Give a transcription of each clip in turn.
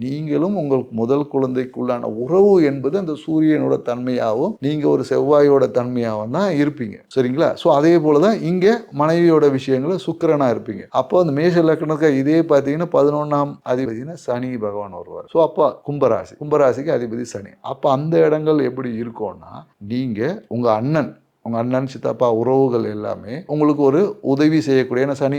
நீங்களும் உங்கள் முதல் குழந்தைக்குள்ளான உறவு என்பது அந்த சூரியனோட தன்மையாகவும் நீங்க ஒரு செவ்வாயோட தன்மையாகவும் தான் இருப்பீங்க. சரிங்களா? ஸோ அதே போலதான் இங்க மனைவியோட விஷயங்கள சுக்கிரனா இருப்பீங்க. அப்போ அந்த மேஷ லக்னத்துக்கு இதே பார்த்தீங்கன்னா 11ஆம் அதிபதினா சனி பகவான் வருவார். ஸோ அப்போ கும்பராசிக்கு அதிபதி சனி. அப்போ அந்த இடங்கள் எப்படி இருக்கும்னா, நீங்க உங்க அண்ணன் சித்தப்பா உறவுகள் எல்லாமே உங்களுக்கு ஒரு உதவி செய்யக்கூடிய, ஏன்னா சனி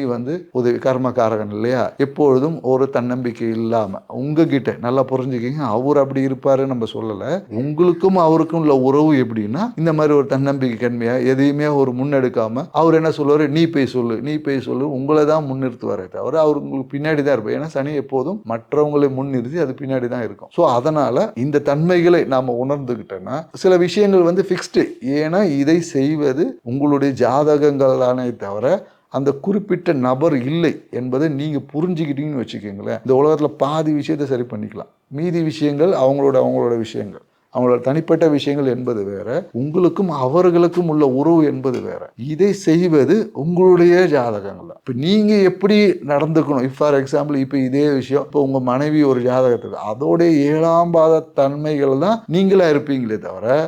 உதவி கர்மகாரகன் இல்லையா, எப்பொழுதும் ஒரு தன்னம்பிக்கை இல்லாம உங்ககிட்ட நல்லா புரிஞ்சுக்கிங்க, அவர் அப்படி இருப்பாரு நம்ம சொல்லல, உங்களுக்கும் அவருக்கும் உள்ள உறவு எப்படின்னா இந்த மாதிரி ஒரு தன்னம்பிக்கை கன்மையா எதையுமே ஒரு முன்னெடுக்காம அவர் என்ன சொல்லுவாரு, நீ போய் சொல்லு உங்களை தான் முன்னிறுத்துவாரே தவிர அவர் உங்களுக்கு பின்னாடி தான் இருப்பார். ஏன்னா சனி எப்போதும் மற்றவங்களை முன்னிறுத்தி அது பின்னாடி தான் இருக்கும். ஸோ அதனால இந்த தன்மைகளை நாம உணர்ந்துகிட்டோம்னா சில விஷயங்கள் ஃபிக்ஸ்டு. ஏன்னா இதை செய்வது உங்களுடைய ஜாதகங்களானே தவிர அந்த குறிப்பிட்ட நபர் இல்லை என்பதை நீங்க புரிஞ்சுக்கிட்டீங்கன்னு வச்சுக்கோங்களேன், இந்த உலகத்துல பாதி விஷயத்தை சரி பண்ணிக்கலாம். மீதி விஷயங்கள் அவங்களோட விஷயங்கள், அவங்களோட தனிப்பட்ட விஷயங்கள் என்பது வேற, உங்களுக்கும் அவர்களுக்கும் உள்ள உறவு என்பது வேற. இதை செய்வது உங்களுடைய ஜாதகங்கள் தான். இப்போ நீங்க எப்படி நடந்துக்கணும், ஃபார் எக்ஸாம்பிள் இப்போ இதே விஷயம், இப்போ உங்க மனைவி ஒரு ஜாதகத்துக்கு அதோடைய 7ஆம் பாத தன்மைகள் தான் நீங்களா இருப்பீங்களே தவிர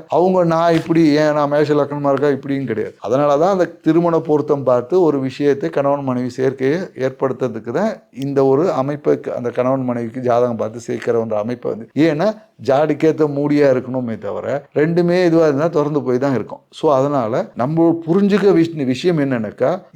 நான் இப்படி நான் மேஷ லக்னமா இருக்கா இப்படின்னு கிடையாது. அதனாலதான் அந்த திருமண பொருத்தம் பார்த்து ஒரு விஷயத்தை கணவன் மனைவி சேர்க்கையை ஏற்படுத்துறதுக்கு தான் இந்த ஒரு அமைப்பை அந்த கணவன் மனைவிக்கு ஜாதகம் பார்த்து சேர்க்கிற ஒரு அமைப்பை ஏன்னா ஜாடிக்கேற்ற மூடியா இருக்கணுமே தவிர ரெண்டுமே இதுவாக இருந்தால் திறந்து போய் தான் இருக்கும். ஸோ அதனால நம்ம புரிஞ்சுக்க விஷயம் என்னன்னாக்கா,